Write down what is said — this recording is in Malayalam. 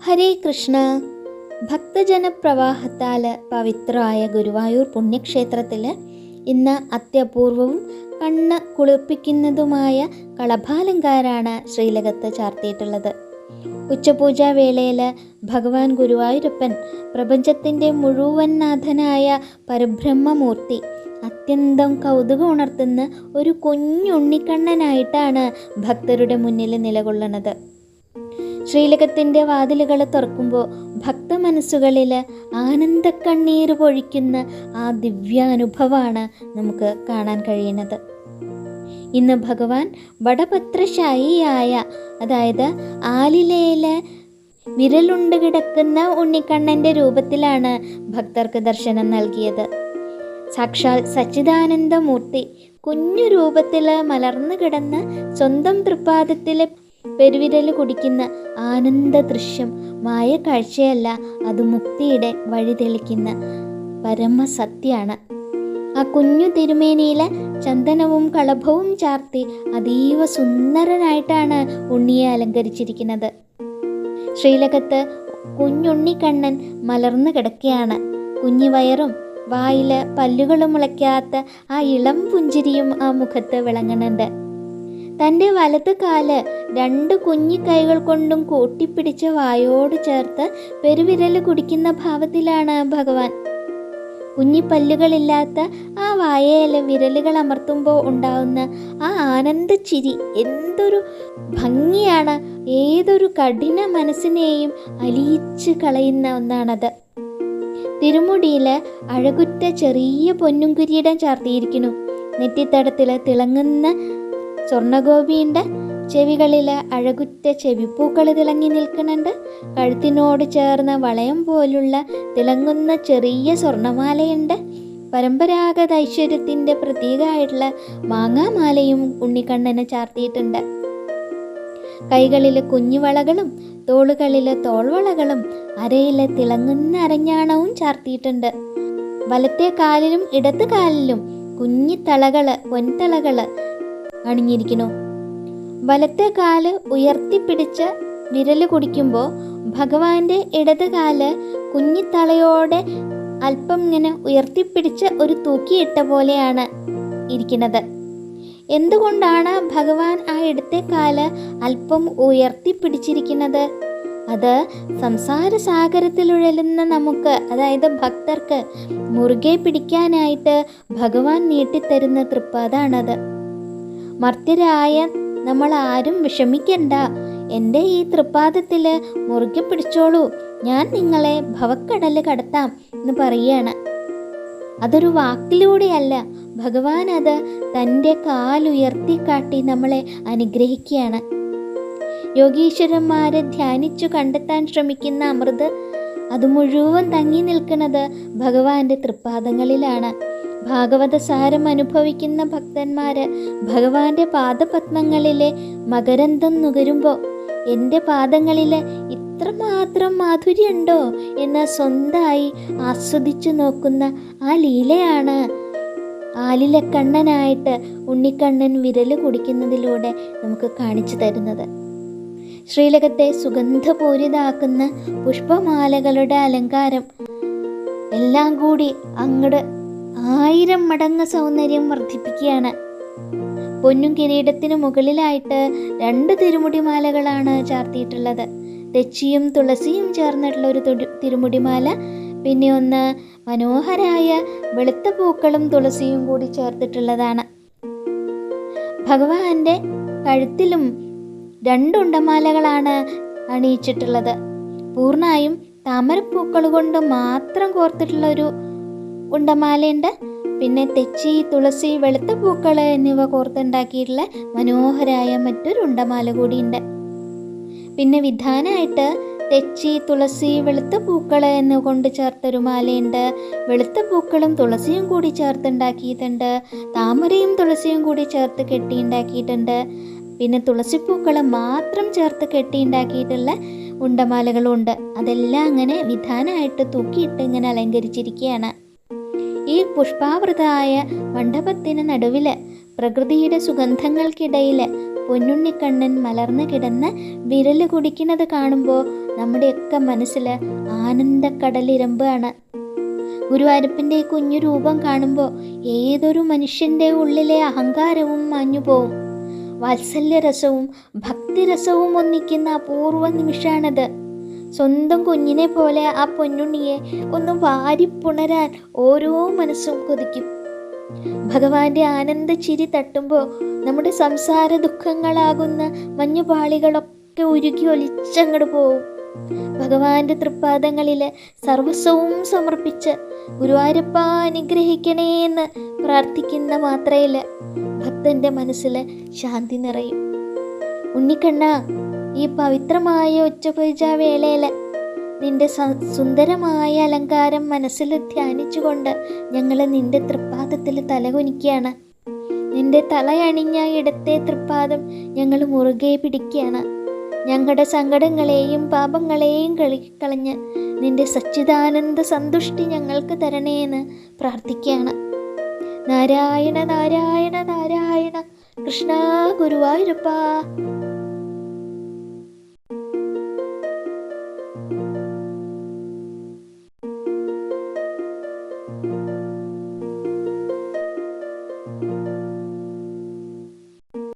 ഹരേ കൃഷ്ണ. ഭക്തജനപ്രവാഹത്താൽ പവിത്രമായ ഗുരുവായൂർ പുണ്യക്ഷേത്രത്തിൽ ഇന്ന് അത്യപൂർവവും കണ്ണ് കുളിർപ്പിക്കുന്നതുമായ കളഭാലങ്കാരാണ് ശ്രീലകത്ത് ചാർത്തിയിട്ടുള്ളത്. ഉച്ചപൂജാ വേളയിൽ ഭഗവാൻ ഗുരുവായൂരപ്പൻ പ്രപഞ്ചത്തിൻ്റെ മുഴുവൻ നാഥനായ പരബ്രഹ്മമൂർത്തി അത്യന്തം കൗതുകം ഉണർത്തുന്ന ഒരു കുഞ്ഞുണ്ണിക്കണ്ണനായിട്ടാണ് ഭക്തരുടെ മുന്നിൽ നിലകൊള്ളുന്നത്. ശ്രീലകത്തിൻ്റെ വാതിലുകൾ തുറക്കുമ്പോൾ ഭക്തമനസ്സുകളിൽ ആനന്ദക്കണ്ണീർ പൊഴിക്കുന്ന ആ ദിവ്യാനുഭവമാണ് നമുക്ക് കാണാൻ കഴിയുന്നത്. ഇന്ന് ഭഗവാൻ വടപത്രശായിയായ, അതായത് ആലിലയിൽ വിരലുണ്ട് കിടക്കുന്ന ഉണ്ണിക്കണ്ണൻ്റെ രൂപത്തിലാണ് ഭക്തർക്ക് ദർശനം നൽകിയത്. സാക്ഷാൽ സച്ചിദാനന്ദമൂർത്തി കുഞ്ഞു രൂപത്തിൽ മലർന്നു കിടന്ന് സ്വന്തം തൃപ്പാദത്തിലെ പെരുവിരൽ കുടിക്കുന്ന ആനന്ദ ദൃശ്യം മായ കാഴ്ചയല്ല, അത് മുക്തിയുടെ വഴി തെളിക്കുന്ന പരമസത്യാണ്. ആ കുഞ്ഞു തിരുമേനിയിൽ ചന്ദനവും കളഭവും ചാർത്തി അതീവ സുന്ദരനായിട്ടാണ് ഉണ്ണിയെ അലങ്കരിച്ചിരിക്കുന്നത്. ശ്രീലകത്ത് കുഞ്ഞുണ്ണിക്കണ്ണൻ മലർന്നു കിടക്കുകയാണ്. കുഞ്ഞു വയറും വായിൽ പല്ലുകളും മുളയ്ക്കാത്ത ആ ഇളം പുഞ്ചിരിയും ആ മുഖത്ത് വിളങ്ങുന്നുണ്ട്. തൻ്റെ വലത്ത് കാല് 2 കുഞ്ഞി കൈകൾ കൊണ്ടും കൂട്ടിപ്പിടിച്ച വായോട് ചേർത്ത് പെരുവിരൽ കുടിക്കുന്ന ഭാവത്തിലാണ് ഭഗവാൻ. കുഞ്ഞിപ്പല്ലുകളില്ലാത്ത ആ വായയിൽ വിരലുകൾ അമർത്തുമ്പോൾ ഉണ്ടാവുന്ന ആ ആനന്ദച്ചിരി എന്തൊരു ഭംഗിയാണ്! ഏതൊരു കഠിന മനസ്സിനെയും അലിയിച്ച് കളയുന്ന ഒന്നാണത്. തിരുമുടിയിൽ അഴകുറ്റ ചെറിയ പൊന്നും കിരീടം ചാർത്തിയിരിക്കുന്നു. നെറ്റിത്തടത്തിൽ തിളങ്ങുന്ന സ്വർണ്ണഗോപിയുണ്ട്. ചെവികളിൽ അഴകുറ്റ ചെവിപ്പൂക്കൾ തിളങ്ങി നിൽക്കുന്നുണ്ട്. കഴുത്തിനോട് ചേർന്ന വളയം പോലുള്ള തിളങ്ങുന്ന ചെറിയ സ്വർണ്ണമാലയുണ്ട്. പരമ്പരാഗത ഐശ്വര്യത്തിൻ്റെ പ്രതീകമായിട്ടുള്ള മാങ്ങാമാലയും ഉണ്ണിക്കണ്ണന് ചാർത്തിയിട്ടുണ്ട്. കൈകളിൽ കുഞ്ഞുവളകളും തോളുകളിൽ തോൾവളകളും അരയിൽ തിളങ്ങുന്ന അരഞ്ഞാണവും ചാർത്തിയിട്ടുണ്ട്. വലത്തെ കാലിലും ഇടത് കാലിലും കുഞ്ഞിത്തളകൾ, പൊൻതളകൾ അണിഞ്ഞിരിക്കുന്നു. വലത്തെ കാല് ഉയർത്തിപ്പിടിച്ച് വിരല് കുടിക്കുമ്പോൾ ഭഗവാന്റെ ഇടത് കാല് കുഞ്ഞിത്തളയോടെ അല്പം ഇങ്ങനെ ഉയർത്തിപ്പിടിച്ച് ഒരു തൂക്കിയിട്ട പോലെയാണ് ഇരിക്കുന്നത്. എന്തുകൊണ്ടാണ് ഭഗവാൻ ആ ഇടത്തെ കാല് അല്പം ഉയർത്തിപ്പിടിച്ചിരിക്കുന്നത്? അത് സംസാര സാഗരത്തിലുഴലുന്ന നമുക്ക്, അതായത് ഭക്തർക്ക് മുറുകെ പിടിക്കാനായിട്ട് ഭഗവാൻ നീട്ടിത്തരുന്ന തൃപ്പാദാണത്. മർത്യരായ നമ്മൾ ആരും വിഷമിക്കണ്ട, എൻ്റെ ഈ തൃപ്പാദത്തിൽ മുറുകെ പിടിച്ചോളൂ, ഞാൻ നിങ്ങളെ ഭവക്കടൽ കടത്താം എന്ന് പറയുകയാണ്. അതൊരു വാക്കിലൂടെയല്ല, ഭഗവാൻ അത് തൻ്റെ കാലുയർത്തിക്കാട്ടി നമ്മളെ അനുഗ്രഹിക്കുകയാണ്. യോഗീശ്വരന്മാരെ ധ്യാനിച്ചു കണ്ടെത്താൻ ശ്രമിക്കുന്ന അമൃത് അത് മുഴുവൻ തങ്ങി നിൽക്കുന്നത് ഭഗവാന്റെ തൃപ്പാദങ്ങളിലാണ്. ഭാഗവതസാരം അനുഭവിക്കുന്ന ഭക്തന്മാർ ഭഗവാന്റെ പാദപത്മങ്ങളിലെ മകരന്തം നുകരുമ്പോൾ എൻ്റെ പാദങ്ങളിൽ ഇത്രമാത്രം മാധുര്യമുണ്ടോ എന്ന് സ്വന്തമായി ആസ്വദിച്ചു നോക്കുന്ന ആ ലീലയാണ് ആലിലക്കണ്ണനായിട്ട് ഉണ്ണിക്കണ്ണൻ വിരൽ കുടിക്കുന്നതിലൂടെ നമുക്ക് കാണിച്ചു തരുന്നത്. ശ്രീലകത്തെ സുഗന്ധപൂരിതാക്കുന്ന പുഷ്പമാലകളുടെ അലങ്കാരം എല്ലാം കൂടി അങ്ങട് 1000 മടങ്ങ് സൗന്ദര്യം വർദ്ധിപ്പിക്കുകയാണ്. പൊന്നും കിരീടത്തിന് മുകളിലായിട്ട് 2 തിരുമുടിമാലകളാണ് ചാർത്തിയിട്ടുള്ളത്. തെച്ചിയും തുളസിയും ചേർന്നിട്ടുള്ള ഒരു തിരുമുടിമാല, പിന്നെ ഒന്ന് മനോഹരായ വെളുത്ത പൂക്കളും തുളസിയും കൂടി ചേർത്തിട്ടുള്ളതാണ്. ഭഗവാന്റെ കഴുത്തിലും 2 ഉണ്ടമാലകളാണ് അണിയിച്ചിട്ടുള്ളത്. പൂർണ്ണമായും താമരപ്പൂക്കൾ കൊണ്ട് മാത്രം കോർത്തിട്ടുള്ള ഒരു ഉണ്ടമാലയുണ്ട്. പിന്നെ തെച്ചി, തുളസി, വെളുത്ത പൂക്കൾ എന്നിവ കോർത്തുണ്ടാക്കിയിട്ടുള്ള മനോഹരായ മറ്റൊരു ഉണ്ടമാല കൂടിയുണ്ട്. പിന്നെ വിധാനമായിട്ട് തെച്ചി, തുളസി, വെളുത്ത പൂക്കൾ എന്നിവ കൊണ്ട് ചേർത്തൊരു മാലയുണ്ട്. വെളുത്ത പൂക്കളും തുളസിയും കൂടി ചേർത്തുണ്ടാക്കിയിട്ടുണ്ട്. താമരയും തുളസിയും കൂടി ചേർത്ത് കെട്ടിയുണ്ടാക്കിയിട്ടുണ്ട്. പിന്നെ തുളസിപ്പൂക്കൾ മാത്രം ചേർത്ത് കെട്ടിയുണ്ടാക്കിയിട്ടുള്ള ഉണ്ടമാലകളും ഉണ്ട്. അതെല്ലാം അങ്ങനെ വിധാനമായിട്ട് തൂക്കിയിട്ട് ഇങ്ങനെ അലങ്കരിച്ചിരിക്കുകയാണ്. ഈ പുഷ്പാവൃതമായ മണ്ഡപത്തിന് നടുവിൽ പ്രകൃതിയുടെ സുഗന്ധങ്ങൾക്കിടയിൽ പൊന്നുണ്ണിക്കണ്ണൻ മലർന്നു കിടന്ന് വിരല് കുടിക്കുന്നത് കാണുമ്പോൾ നമ്മുടെയൊക്കെ മനസ്സിൽ ആനന്ദക്കടലിരമ്പാണ്. ഗുരുവായൂരപ്പൻ്റെ ഈ കുഞ്ഞു രൂപം കാണുമ്പോൾ ഏതൊരു മനുഷ്യൻ്റെ ഉള്ളിലെ അഹങ്കാരവും മാഞ്ഞുപോകും. വാത്സല്യരസവും ഭക്തിരസവും ഒന്നിക്കുന്ന അപൂർവ നിമിഷമാണത്. സ്വന്തം കുഞ്ഞിനെ പോലെ ആ പൊന്നുണ്ണിയെ ഒന്ന് വാരിപ്പുണരാൻ ഓരോ മനസ്സും കൊതിക്കും. ഭഗവാന്റെ ആനന്ദ ചിരി തട്ടുമ്പോൾ നമ്മുടെ സംസാര ദുഃഖങ്ങളാകുന്ന മഞ്ഞുപാളികളൊക്കെ ഉരുകി ഒലിച്ചങ്ങോട്ട് പോവും. ഭഗവാന്റെ തൃപ്പാദങ്ങളിൽ സർവസ്വവും സമർപ്പിച്ച് ഗുരുവായൂരപ്പ അനുഗ്രഹിക്കണേ എന്ന് പ്രാർത്ഥിക്കുന്ന മാത്രയിൽ ഭക്തൻ്റെ മനസ്സിൽ ശാന്തി നിറയും. ഉണ്ണിക്കണ്ണ, ഈ പവിത്രമായ ഉച്ചപൂജ വേളയിൽ നിന്റെ സുന്ദരമായ അലങ്കാരം മനസ്സിൽ ധ്യാനിച്ചുകൊണ്ട് ഞങ്ങൾ നിന്റെ തൃപ്പാദത്തിൽ തലകുനിക്കുകയാണ്. നിന്റെ തലയണിഞ്ഞ ഇടത്തെ തൃപ്പാദം ഞങ്ങൾ മുറുകെ പിടിക്കുകയാണ്. ഞങ്ങളുടെ സങ്കടങ്ങളെയും പാപങ്ങളെയും കളഞ്ഞ് നിന്റെ സച്ചിദാനന്ദ സന്തുഷ്ടി ഞങ്ങൾക്ക് തരണേ എന്ന് പ്രാർത്ഥിക്കുകയാണ്. നാരായണ നാരായണ നാരായണ കൃഷ്ണ ഗുരുവായൂരപ്പ.